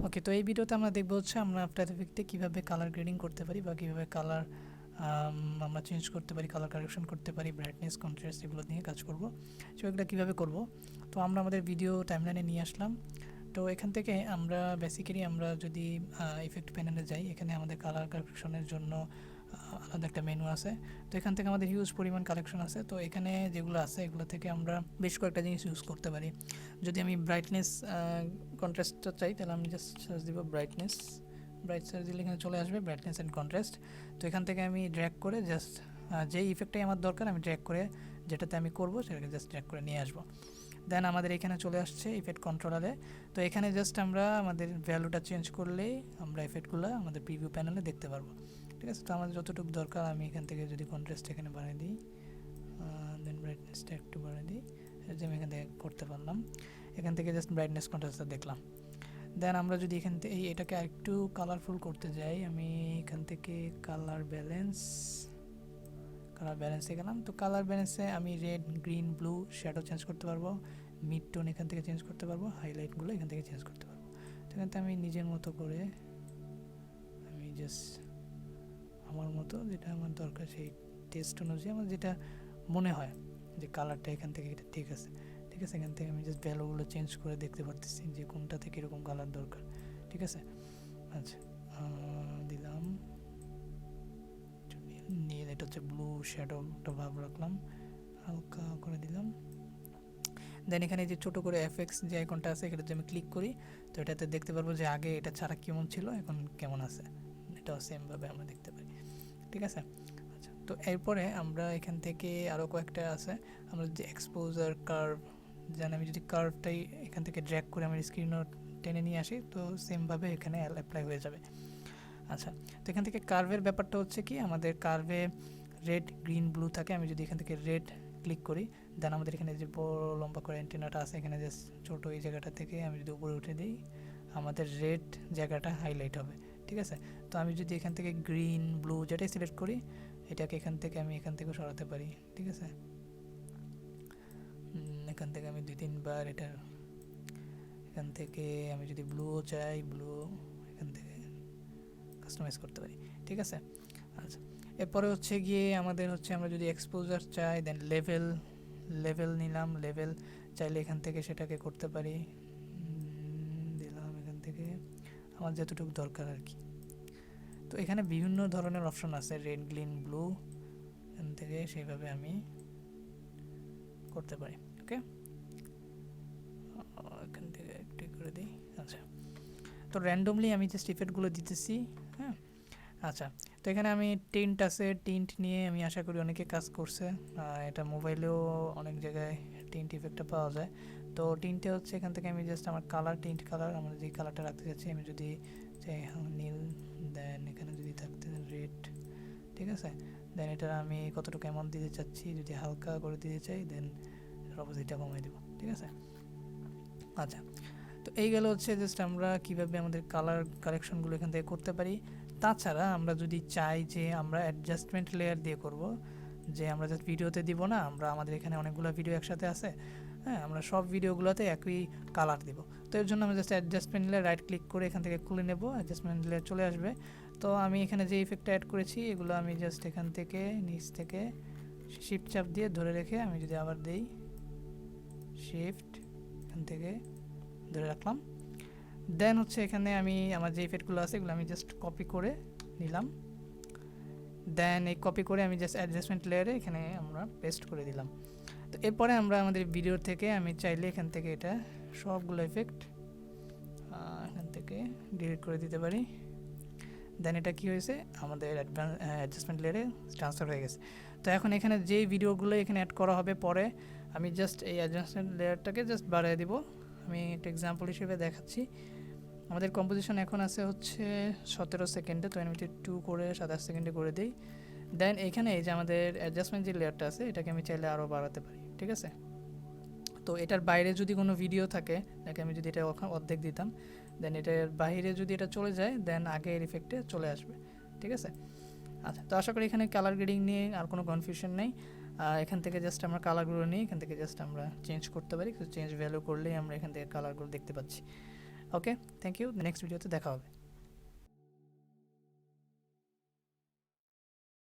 ওকে, তো এই ভিডিওতে আমরা দেখবো হচ্ছে আমরা আফটার এফেক্টে কীভাবে কালার গ্রেডিং করতে পারি বা কীভাবে কালার আমরা চেঞ্জ করতে পারি, কালার কারেকশন করতে পারি, ব্রাইটনেস, কন্ট্রাস্ট এগুলো নিয়ে কাজ করব। সো এগুলো কীভাবে করব, তো আমরা আমাদের ভিডিও টাইমলাইনে নিয়ে আসলাম। তো এখান থেকে আমরা বেসিক্যালি আমরা যদি ইফেক্ট প্যানেলে যাই, এখানে আমাদের কালার কারেকশনের জন্য আলাদা একটা মেনু আছে। তো এখান থেকে আমাদের হিউজ পরিমাণ কালেকশন আছে। তো এখানে যেগুলো আছে এগুলো থেকে আমরা বেশ কয়েকটা জিনিস ইউজ করতে পারি। যদি আমি ব্রাইটনেস কন্ট্রাস্টটা চাই, তাহলে আমি জাস্ট সার্চ দিব ব্রাইটনেস, ব্রাইট সার্চ দিলে এখানে চলে আসবে ব্রাইটনেস অ্যান্ড কন্ট্রাস্ট। তো এখান থেকে আমি ড্র্যাগ করে জাস্ট যে ইফেক্টটাই আমার দরকার আমি ড্র্যাগ করে যেটাতে আমি করব সেটাকে জাস্ট ড্র্যাগ করে নিয়ে আসবো। দেন আমাদের এখানে চলে আসছে ইফেক্ট কন্ট্রোলারে। তো এখানে জাস্ট আমরা আমাদের ভ্যালুটা চেঞ্জ করলেই আমরা ইফেক্টগুলো আমাদের প্রিভিউ প্যানেলে দেখতে পারবো। ঠিক আছে, তো আমাদের যতটুকু দরকার আমি এখান থেকে যদি কন্ট্রাস্ট এখানে বাড়িয়ে দিই, দেন ব্রাইটনেসটা একটু বাড়িয়ে দিই, যে আমি এখান থেকে করতে পারলাম। এখান থেকে জাস্ট ব্রাইটনেস কন্ট্রাস্টটা দেখলাম। দেন আমরা যদি এখান থেকে এটাকে আরেকটু কালারফুল করতে যাই, আমি এখান থেকে কালার ব্যালেন্সে গেলাম। তো কালার ব্যালেন্সে আমি red, green, blue shadow change করতে পারবো, মিড টোন এখান থেকে চেঞ্জ করতে পারবো, হাইলাইটগুলো এখান থেকে চেঞ্জ করতে পারবো। তো এখান থেকে আমি নিজের মতো করে আমি জাস্ট আমার মতো যেটা আমার দরকার সেই টেস্ট অনুযায়ী আমার যেটা মনে হয় যে কালারটা এখান থেকে এটা ঠিক আছে, ঠিক আছে, এখান থেকে আমি জাস্ট ভ্যালুগুলো চেঞ্জ করে দেখতে পারতেছি যে কোনটা থেকে এরকম কালার দরকার। ঠিক আছে, আচ্ছা দিলাম নীল, এটা হচ্ছে ব্লু শ্যাডোটা ভাব রাখলাম, হালকা করে দিলাম। দেন এখানে যে ছোটো করে এফএক্স যে আইকনটা আছে এটাতে আমি ক্লিক করি, তো এটাতে দেখতে পারবো যে আগে এটা ছাড়া কেমন ছিল এখন কেমন আছে, এটাও সেমভাবে আমরা দেখতে পারি। ঠিক আছে, আচ্ছা, তো এরপরে আমরা এখান থেকে আরও কয়েকটা আছে, আমরা যদি এক্সপোজার কার্ভ জানি, আমি যদি কার্ভটাই এখান থেকে ড্র্যাগ করে আমি স্ক্রিনও টেনে নিয়ে আসি তো সেমভাবে এখানে অ্যাপ্লাই হয়ে যাবে। আচ্ছা, তো এখান থেকে কার্ভের ব্যাপারটা হচ্ছে কি, আমাদের কার্ভে রেড, গ্রিন, ব্লু থাকে। আমি যদি এখান থেকে রেড ক্লিক করি, দেন আমাদের এখানে যে বড় লম্বা করে অ্যান্টেনাটা আছে এখানে জাস্ট ছোটো এই জায়গাটা থেকে আমি যদি উপরে উঠে দিই আমাদের রেড জায়গাটা হাইলাইট হবে। ঠিক আছে, তো আমি যদি এখান থেকে গ্রিন, ব্লু যেটাই সিলেক্ট করি এটাকে এখান থেকে আমি এখান থেকে সরাতে পারি। ঠিক আছে, এখান থেকে আমি 2-3 বার এটার এখান থেকে আমি যদি ব্লুও চাই ব্লু এখান থেকে কাস্টমাইজ করতে পারি। ঠিক আছে, আচ্ছা, এরপরে হচ্ছে গিয়ে আমাদের হচ্ছে আমরা যদি এক্সপোজার চাই দেন লেভেল নিলাম, লেভেল চাইলে এখান থেকে সেটাকে করতে পারি, দিলাম এখান থেকে আমার যতটুকু দরকার আর কি। তো এখানে বিভিন্ন ধরনের অপশন আছে, রেড, গ্রিন, ব্লু, এখান থেকে সেইভাবে আমি করতে পারি। ওকে, এখান থেকে একটু করে দিই। আচ্ছা, তো র্যান্ডমলি আমি জাস্ট ইফেক্টগুলো দিতেছি। হ্যাঁ, আচ্ছা, তো এখানে আমি টিন্ট আছে, টিন্ট নিয়ে আমি আশা করি অনেকে কাজ করছে, এটা মোবাইলেও অনেক জায়গায় টিন্ট ইফেক্টটা পাওয়া যায়। তো টিন্টে হচ্ছে এখান থেকে আমি জাস্ট আমার কালার, টিন্ট কালার আমরা যে কালারটা রাখতে চাচ্ছি আমি যদি চাই নীল, দেন এখানে যদি থাকতে রেড, ঠিক আছে, দেন এটা আমি কতটুকু অ্যামাউন্ট দিতে চাচ্ছি, যদি হালকা করে দিতে চাই দেন অপোজিটটা কমাই দেবো। ঠিক আছে, আচ্ছা, তো এই গেল হচ্ছে জাস্ট আমরা কীভাবে আমাদের কালার কারেকশনগুলো এখান থেকে করতে পারি। তাছাড়া আমরা যদি চাই যে আমরা অ্যাডজাস্টমেন্ট লেয়ার দিয়ে করব, যে আমরা জাস্ট ভিডিওতে দিব না, আমরা আমাদের এখানে অনেকগুলো ভিডিও একসাথে আছে, হ্যাঁ, আমরা সব ভিডিওগুলোতে একই কালার দিব। তো এর জন্য আমরা just adjustment layer right click করে এখান থেকে খুলে নেব, অ্যাডজাস্টমেন্ট লেয়ার চলে আসবে। তো আমি এখানে যে ইফেক্টটা অ্যাড করেছি এগুলো আমি জাস্ট এখান থেকে নিচ থেকে শিফট চাপ দিয়ে ধরে রেখে আমি যদি আবার দিই শিফট, এখান থেকে ধরে রাখলাম। দেন হচ্ছে এখানে আমি আমার যে ইফেক্টগুলো আছে এগুলো আমি জাস্ট কপি করে নিলাম, দেন এই কপি করে আমি জাস্ট অ্যাডজাস্টমেন্ট লেয়ারে এখানে আমরা পেস্ট করে দিলাম। তো এরপরে আমরা আমাদের ভিডিও থেকে আমি চাইলে এখান থেকে এটা সবগুলো ইফেক্ট এখান থেকে ডিলিট করে দিতে পারি। দেন এটা কি হয়েছে, আমাদের অ্যাডজাস্টমেন্ট লেয়ারে ট্রান্সফার হয়ে গেছে। তো এখন এখানে যেই ভিডিওগুলো এখানে অ্যাড করা হবে পরে আমি জাস্ট এই অ্যাডজাস্টমেন্ট লেয়ারটাকে জাস্ট বাড়িয়ে দিব। আমি একটা এক্সাম্পল হিসেবে দেখাচ্ছি, আমাদের কম্পোজিশন এখন আছে হচ্ছে 17 সেকেন্ডে, তো আমি 2 করে 27 সেকেন্ডে করে দিই। দেন এখানে এই যে আমাদের অ্যাডজাস্টমেন্ট যে লেয়ারটা আছে এটাকে আমি চাইলে আরও বাড়াতে পারি। ঠিক আছে, তো এটার বাইরে যদি কোনো ভিডিও থাকে তাকে আমি যদি এটা অর্ধেক দিতাম, দেন এটার বাইরে যদি এটা চলে যায় দেন আগের ইফেক্টে চলে আসবে। ঠিক আছে, আচ্ছা, তো আশা করি এখানে কালার গ্রেডিং নিয়ে আর কোনো কনফিউশন নেই। এখান থেকে জাস্ট আমরা কালারগুলো নিই, এখান থেকে জাস্ট আমরা চেঞ্জ করতে পারি, চেঞ্জ ভ্যালু করলেই আমরা এখান থেকে কালারগুলো দেখতে পাচ্ছি। ওকে, থ্যাংক ইউ, নেক্সট ভিডিওতে দেখা হবে।